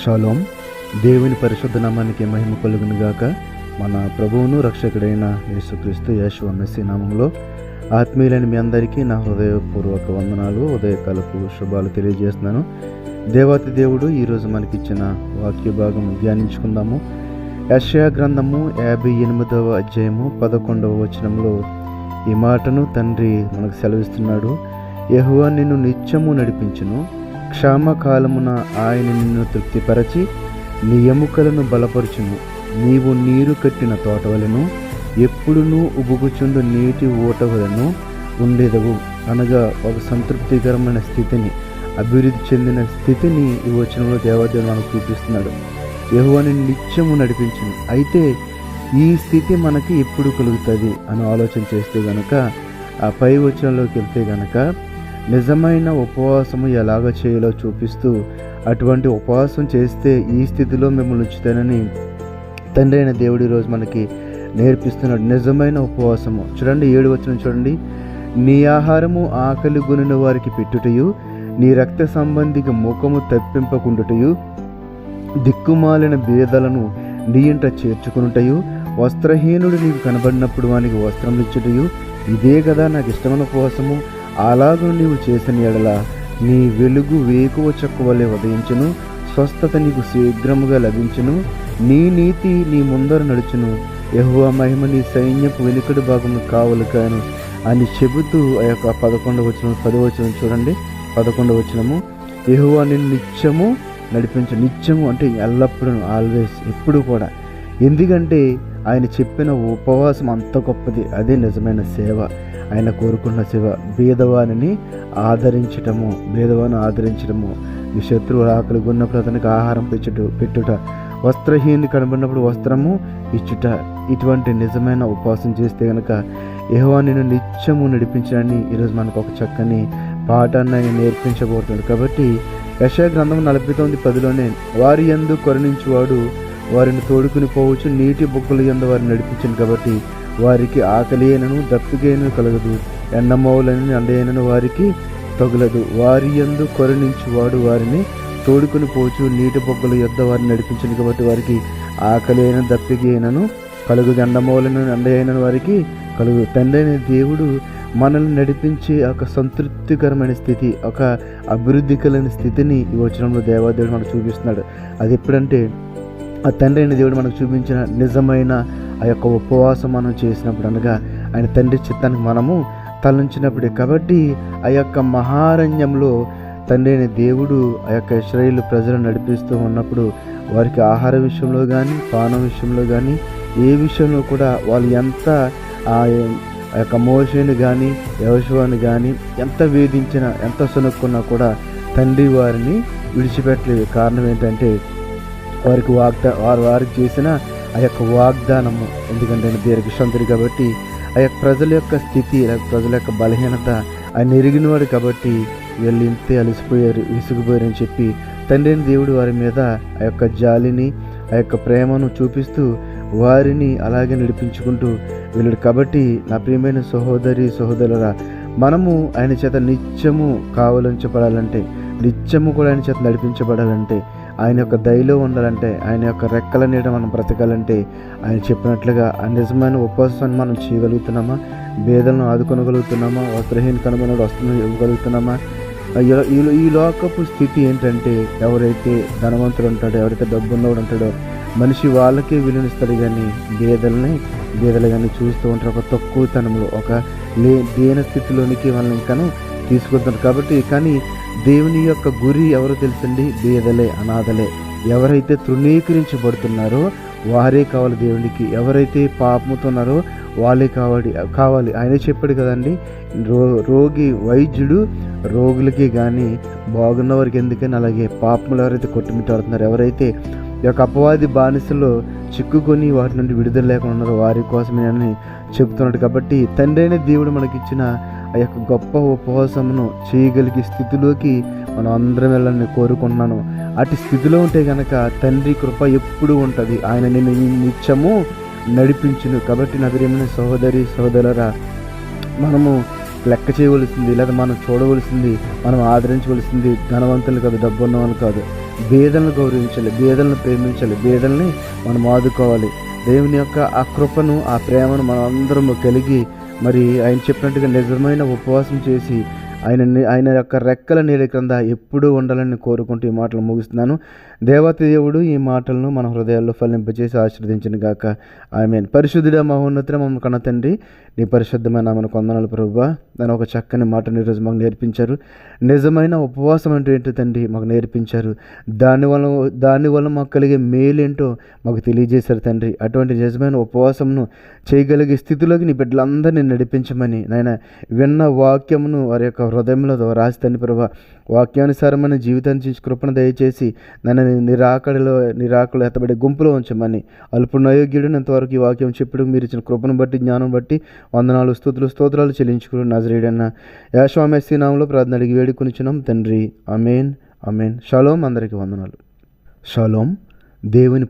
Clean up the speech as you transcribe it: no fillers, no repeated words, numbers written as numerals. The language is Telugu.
షాలోమ్. దేవుని పరిశుద్ధ నామానికి మహిమ కలుగును గాక. మన ప్రభువును రక్షకుడైన యేసుక్రీస్తు యేషువ మెస్సీ నామంలో ఆత్మీయులైన మీ అందరికీ నా హృదయపూర్వక వందనాలు, ఉదయకాలపు శుభాలు తెలియజేస్తున్నాను. దేవాతి దేవుడు ఈరోజు మనకిచ్చిన వాక్య భాగం ధ్యానించుకుందాము. యెషయా గ్రంథము 58వ అధ్యాయము 11వ వచనంలో ఈ మాటను తండ్రి మనకు సెలవిస్తున్నాడు. యెహోవా నిన్ను నిత్యము నడిపించును, క్షామకాలమున ఆయన నిన్ను తృప్తిపరచి నీ ఎముకలను బలపరచును. నీవు నీరు కట్టిన తోటవలెను, ఎప్పుడునూ ఉబుకుచుండు నీటి ఊటవలను ఉండేదవు. అనగా ఒక సంతృప్తికరమైన స్థితిని, అభివృద్ధి చెందిన స్థితిని ఈ వచనంలో దేవదేవుడు మనకు చూపిస్తున్నాడు. యెహోవా నిన్ను నిత్యము నడిపించును. అయితే ఈ స్థితి మనకి ఎప్పుడు కలుగుతుంది అని ఆలోచన చేస్తే గనక, ఆ పై వచనంలోకి వెళ్తే గనక నిజమైన ఉపవాసము ఎలాగ చేయాలో చూపిస్తూ, అటువంటి ఉపవాసం చేస్తే ఈ స్థితిలో మిమ్మల్ని ఉంచుతానని తండ్రి అయిన దేవుడు ఈరోజు మనకి నేర్పిస్తున్నాడు. నిజమైన ఉపవాసము చూడండి, 7వ వచనం చూడండి. నీ ఆహారము ఆకలి గొనిన వారికి పెట్టుటయు, నీ రక్త సంబంధిక ముఖము తప్పింపకుండుటయు, దిక్కుమాలిన బేదలను నీ ఇంట చేర్చుకునుటయు, వస్త్రహీనుడు నీకు కనబడినప్పుడు వానికి వస్త్రం ఇచ్చుటయు, ఇదే కదా నాకు ఇష్టమైన ఉపవాసము. అలాగూ నీవు చేసిన ఎడల నీ వెలుగు వేకువ చుక్క వలె ఉదయించును, స్వస్థత నీకు శీఘ్రముగా లభించును, నీ నీతి నీ ముందర నడుచును, యెహోవా మహిమ నీ సైన్యపు వెనుకడి భాగము కావలు కాను అని చెబుతూ ఆ యొక్క 11వ వచనం 10వ వచనం చూడండి. 11వ వచనము, యెహోవా నిన్ను నిత్యము నడిపించు. నిత్యము అంటే ఎల్లప్పుడూ, ఆల్వేస్, ఎప్పుడు కూడా. ఎందుకంటే ఆయన చెప్పిన ఉపవాసం అంత గొప్పది. అదే నిజమైన సేవ, ఆయన కోరుకున్న సేవ. బీదవానిని ఆదరించటము, నీ శత్రువు ఆకలి ఉన్నప్పుడు అతనికి ఆహారం పెట్టుట, వస్త్రహీని కనబడినప్పుడు వస్త్రము ఇచ్చుట. ఇటువంటి నిజమైన ఉపవాసం చేస్తే కనుక యెహోవా నిన్ను నిత్యము నడిపించడాన్ని ఈరోజు మనకు ఒక చక్కని పాఠాన్ని ఆయన నేర్పించబోతున్నాడు. కాబట్టి యెషయా గ్రంథం 49:10లోనే వారి యందు కరుణించువాడు వారిని తోడుకుని పోవచ్చు, నీటి బొక్కల యందు వారిని నడిపించను. కాబట్టి వారికి ఆకలి అయినను దప్పికైనను కలగదు, ఎండమౌలని ఎండైనను వారికి తగులదు. వారి యందు కరుణించువాడు వారిని తోడుకుని పోవచ్చు, నీటి బొగ్గల యొద్ద వారిని నడిపించను. కాబట్టి వారికి ఆకలి అయిన దప్పిక అయినను కలుగుదు, ఎండమౌలను ఎండ అయినను వారికి కలుగు. తండ్రి అయిన దేవుడు మనల్ని నడిపించే ఒక సంతృప్తికరమైన స్థితి, ఒక అభివృద్ధి కలిగిన స్థితిని ఈ వచనంలో దేవాదేవుడు మనకు చూపిస్తున్నాడు. అది ఎప్పుడంటే ఆ తండ్రి అయిన దేవుడు మనకు చూపించిన నిజమైన ఆ యొక్క ఉపవాసం మనం చేసినప్పుడు, అనగా ఆయన తండ్రి చిత్తానికి మనము తలంచినప్పుడే. కాబట్టి ఆ యొక్క మహారణ్యంలో తండ్రి అయిన దేవుడు ఆ యొక్క ఇశ్రాయేలు ప్రజలను నడిపిస్తూ ఉన్నప్పుడు వారికి ఆహార విషయంలో కానీ, పానం విషయంలో కానీ, ఏ విషయంలో కూడా వాళ్ళు ఎంత ఆ యొక్క మోషేని కానీ యెహోషువని కానీ ఎంత వేధించినా, ఎంత సునుక్కున్నా కూడా తండ్రి వారిని విడిచిపెట్టలేదు. కారణం ఏంటంటే వారికి చేసిన ఆ యొక్క వాగ్దానము. ఎందుకంటే ఆయన దీర్ఘశాంతుడు కాబట్టి ఆ యొక్క ప్రజల యొక్క స్థితి, ప్రజల యొక్క బలహీనత ఆయన ఎరిగినవాడు. కాబట్టి వీళ్ళు ఇంతే అలసిపోయారు, విసిగిపోయారని చెప్పి తండ్రి అయిన దేవుడు వారి మీద ఆ యొక్క జాలిని, ఆ యొక్క ప్రేమను చూపిస్తూ వారిని అలాగే నడిపించుకుంటూ వెళ్ళాడు. కాబట్టి నా ప్రియమైన సహోదరి సహోదరులారా, మనము ఆయన చేత నిత్యము కావలించబడాలంటే, నిత్యము కూడా ఆయన చేత నడిపించబడాలంటే, ఆయన యొక్క దయలో ఉండాలంటే, ఆయన యొక్క రెక్కల నీడ మనం బ్రతకాలంటే, ఆయన చెప్పినట్లుగా ఆ నిజమైన ఉపవాసాన్ని మనం చేయగలుగుతున్నామా? బేదలను ఆదుకొనగలుగుతున్నామా? వస్త్రహీన కనుగొనడు వస్త్రం ఇవ్వగలుగుతున్నామా? ఈ లోకపు స్థితి ఏంటంటే, ఎవరైతే ధనవంతుడు ఉంటాడో, ఎవరైతే డబ్బు ఉన్నవాడు ఉంటాడో, మనిషి వాళ్ళకే విలువనిస్తాడు, కానీ బేదలు కానీ చూస్తూ ఉంటారు. ఒక తక్కువతనంలో, ఒక దేన స్థితిలోనికి వాళ్ళని ఇంకాను తీసుకెళ్తారు. కాబట్టి కానీ దేవుని యొక్క గురి ఎవరో తెలుసండి? బేదలే, అనాథలే. ఎవరైతే తృణీకరించబడుతున్నారో వారే కావాలి దేవునికి. ఎవరైతే పాపముతో ఉన్నారో వాళ్ళే కావాలి. ఆయనే చెప్పాడు కదండి, రోగి వైద్యుడు రోగులకి కానీ బాగున్న వారికి ఎందుకని. అలాగే పాపములు ఎవరైతే కొట్టుమిట్టాడుతున్నారో, ఎవరైతే ఈ యొక్క అపవాది బానిసలో చిక్కుకొని వాటి నుండి విడుదల లేకుండా ఉన్నారో వారి కోసమే అని చెబుతున్నాడు. కాబట్టి తండ్రి అయిన దేవుడు మనకిచ్చిన ఆ యొక్క గొప్ప ఉపవాసమును చేయగలిగే స్థితిలోకి మనం అందరం వెళ్ళాలని కోరుకుంటున్నాను. అటు స్థితిలో ఉంటే కనుక తండ్రి కృప ఎప్పుడు ఉంటుంది. ఆయన నిన్ను నిత్యము నడిపించును. కాబట్టి నా ప్రియమైన సహోదరి సహోదరులారా, మనము లెక్క చేయవలసింది, లేదా మనం చూడవలసింది, మనం ఆదరించవలసింది ధనవంతులు కాదు, డబ్బు ఉన్న వాళ్ళు కాదు. బీదలను గౌరవించాలి, బీదలను ప్రేమించాలి, బీదల్ని మనం ఆదుకోవాలి. దేవుని యొక్క ఆ కృపను, ఆ ప్రేమను మనం అందరం కలిగి మరి ఆయన చెప్పినట్టుగా నిజమైన ఉపవాసం చేసి ఆయన యొక్క రెక్కల నీడ క్రింద ఎప్పుడూ ఉండాలని కోరుకుంటూ ఈ మాటలు ముగిస్తున్నాను. దేవాతి దేవుడు ఈ మాటలను మన హృదయాల్లో ఫలింపజేసి ఆశీర్వదించిన గాక. ఆమేన్. పరిశుద్ధుడా మహోన్నతుడా మమ్మల్ని కన్న తండ్రి, నీ పరిశుద్ధమైన నామమునకు వందనాలు ప్రభువా. నేను ఒక చక్కని మాటను ఈరోజు మాకు నేర్పించారు. నిజమైన ఉపవాసం అంటే ఏంటో తండ్రి మాకు నేర్పించారు. దానివల్ల మాకు కలిగే మేలేంటో మాకు తెలియజేశారు తండ్రి. అటువంటి నిజమైన ఉపవాసమును చేయగలిగే స్థితిలోకి నీ బిడ్డలందరినీ నడిపించమని నాయన విన్న వాక్యమును వారి యొక్క హృదయంలో రాసి తండ్రి ప్రభా, వాక్యానుసారమైన జీవితాన్ని చేసి కృపను దయచేసి నన్ను నిరాకలో ఎత్తబడే గుంపులో ఉంచమని అల్పుడు అయోగ్యుడు ఇంతవరకు ఈ వాక్యం చెప్పుడు మీరు ఇచ్చిన కృపను బట్టి, జ్ఞానం బట్టి వందనాలు, స్తోత్రాలు చెల్లించుకుని నజరేయుడైన యేషువా మెస్సీ నామములో ప్రార్థన అడిగి వేడుకొనిచున్నాం తండ్రి. ఆమేన్, ఆమేన్. షాలోమ్. అందరికీ వందనాలు. షాలోమ్. దేవుని